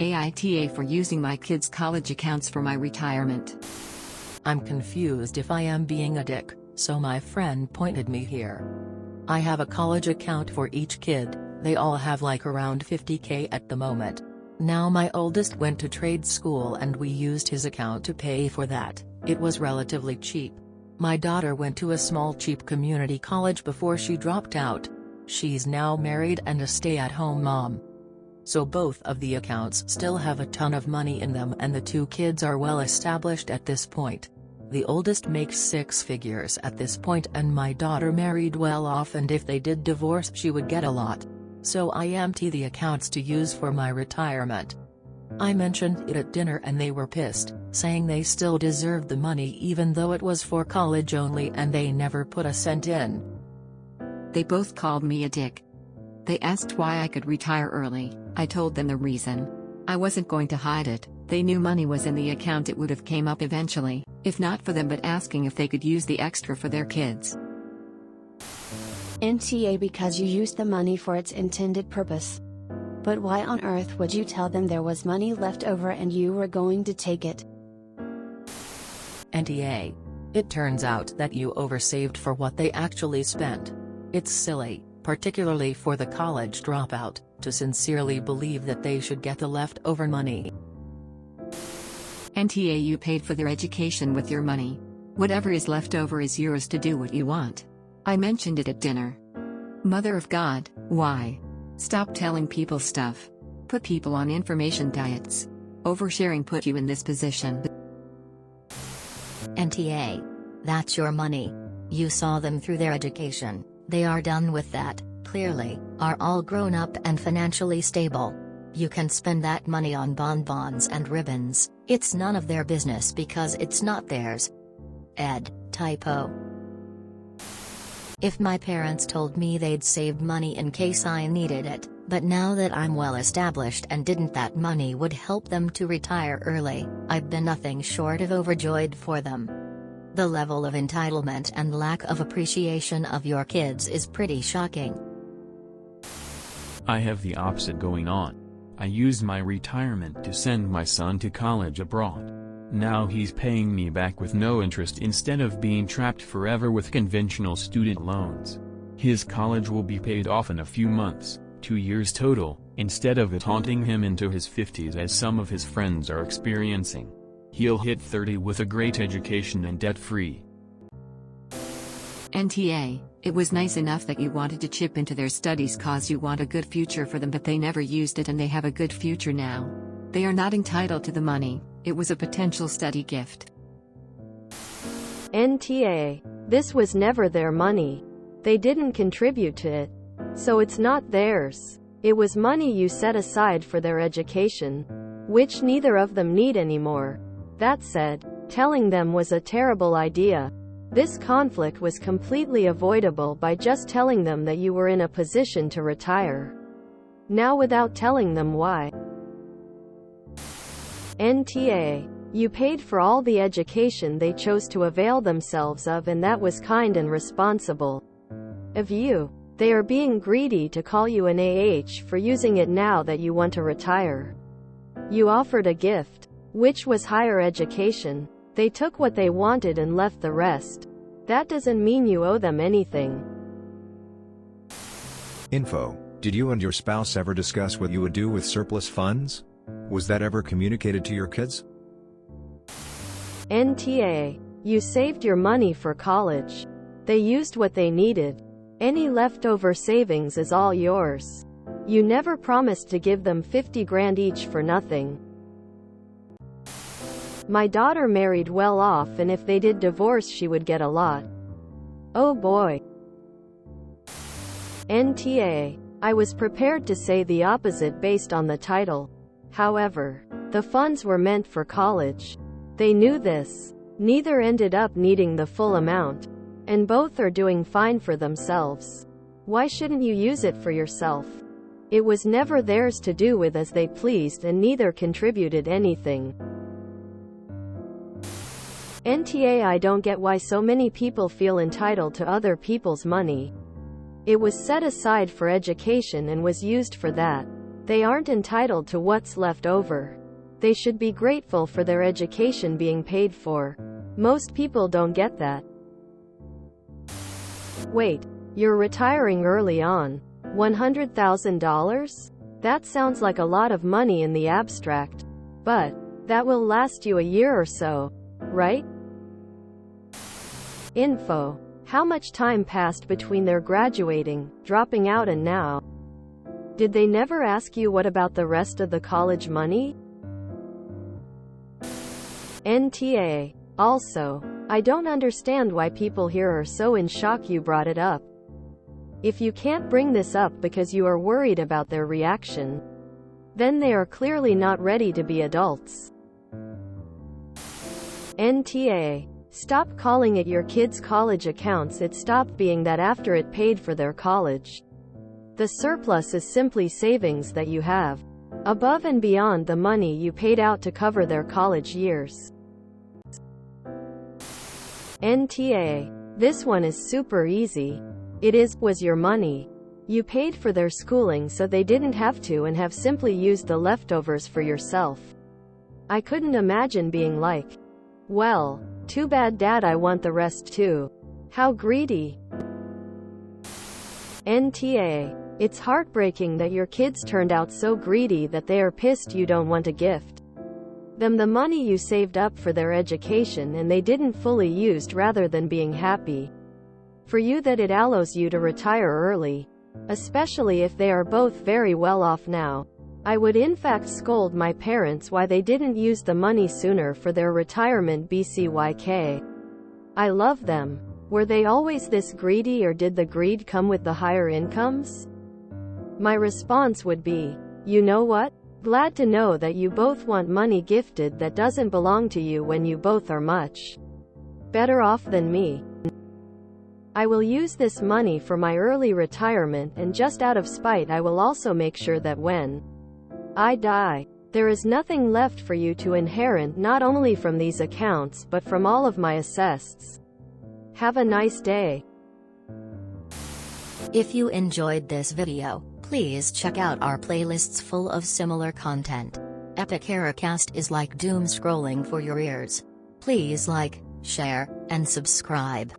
AITA for using my kids' college accounts for my retirement. I'm confused if I am being a dick, so my friend pointed me here. I have a college account for each kid, they all have like around 50k at the moment. Now my oldest went to trade school and we used his account to pay for that, it was relatively cheap. My daughter went to a small cheap community college before she dropped out. She's now married and a stay-at-home mom. So both of the accounts still have a ton of money in them and the two kids are well established at this point. The oldest makes 6 figures at this point and my daughter married well off, and if they did divorce she would get a lot. So I empty the accounts to use for my retirement. I mentioned it at dinner and they were pissed, saying they still deserved the money even though it was for college only and they never put a cent in. They both called me a dick. They asked why I could retire early. I told them the reason. I wasn't going to hide it. They knew money was in the account, it would have came up eventually, if not for them, but asking if they could use the extra for their kids. NTA because you used the money for its intended purpose. But why on earth would you tell them there was money left over and you were going to take it? NTA. It turns out that you oversaved for what they actually spent. It's silly, particularly for the college dropout, to sincerely believe that they should get the leftover money. NTA, you paid for their education with your money. Whatever is left over is yours to do what you want. I mentioned it at dinner. Mother of God, why? Stop telling people stuff. Put people on information diets. Oversharing put you in this position. NTA. That's your money. You saw them through their education, they are done with that, clearly, are all grown up and financially stable. You can spend that money on bonbons and ribbons, it's none of their business because it's not theirs. Ed, typo. If my parents told me they'd saved money in case I needed it, but now that I'm well established and didn't, that money would help them to retire early, I've been nothing short of overjoyed for them. The level of entitlement and lack of appreciation of your kids is pretty shocking. I have the opposite going on. I used my retirement to send my son to college abroad. Now he's paying me back with no interest instead of being trapped forever with conventional student loans. His college will be paid off in a few months, 2 years total, instead of it haunting him into his 50s as some of his friends are experiencing. He'll hit 30 with a great education and debt-free. NTA, it was nice enough that you wanted to chip into their studies cause you want a good future for them, but they never used it and they have a good future now. They are not entitled to the money, it was a potential study gift. NTA, this was never their money. They didn't contribute to it. So it's not theirs. It was money you set aside for their education, which neither of them need anymore. That said, telling them was a terrible idea. This conflict was completely avoidable by just telling them that you were in a position to retire. Now without telling them why. NTA. You paid for all the education they chose to avail themselves of, and that was kind and responsible of you. They are being greedy to call you an for using it now that you want to retire. You offered a gift, which was higher education. They took what they wanted and left the rest. That doesn't mean you owe them anything. Info: did you and your spouse ever discuss what you would do with surplus funds? Was that ever communicated to your kids? NTA. You saved your money for college. They used what they needed. Any leftover savings is all yours. You never promised to give them 50 grand each for nothing. My daughter married well off, and if they did divorce she would get a lot. Oh boy. NTA. I was prepared to say the opposite based on the title. However, the funds were meant for college. They knew this. Neither ended up needing the full amount. And both are doing fine for themselves. Why shouldn't you use it for yourself? It was never theirs to do with as they pleased, and neither contributed anything. NTA. I don't get why so many people feel entitled to other people's money. It was set aside for education and was used for that. They aren't entitled to what's left over. They should be grateful for their education being paid for. Most people don't get that. Wait, you're retiring early on. $100,000? That sounds like a lot of money in the abstract. But that will last you a year or so, right? Info. How much time passed between their graduating, dropping out and now? Did they never ask you what about the rest of the college money? NTA. Also, I don't understand why people here are so in shock you brought it up. If you can't bring this up because you are worried about their reaction, then they are clearly not ready to be adults. NTA. Stop calling it your kids' college accounts. It stopped being that after it paid for their college. The surplus is simply savings that you have, above and beyond the money you paid out to cover their college years. NTA. This one is super easy. It was your money. You paid for their schooling so they didn't have to and have simply used the leftovers for yourself. I couldn't imagine being like, well, too bad dad, I want the rest too. How greedy. NTA. It's heartbreaking that your kids turned out so greedy that they are pissed you don't want to gift them the money you saved up for their education and they didn't fully used rather than being happy for you that it allows you to retire early. Especially if they are both very well off now. I would in fact scold my parents why they didn't use the money sooner for their retirement. BCYK. I love them. Were they always this greedy or did the greed come with the higher incomes? My response would be, you know what? Glad to know that you both want money gifted that doesn't belong to you when you both are much better off than me. I will use this money for my early retirement and just out of spite I will also make sure that when I die, there is nothing left for you to inherit not only from these accounts but from all of my assets. Have a nice day. If you enjoyed this video, please check out our playlists full of similar content. Epic Ericast is like doom scrolling for your ears. Please like, share, and subscribe.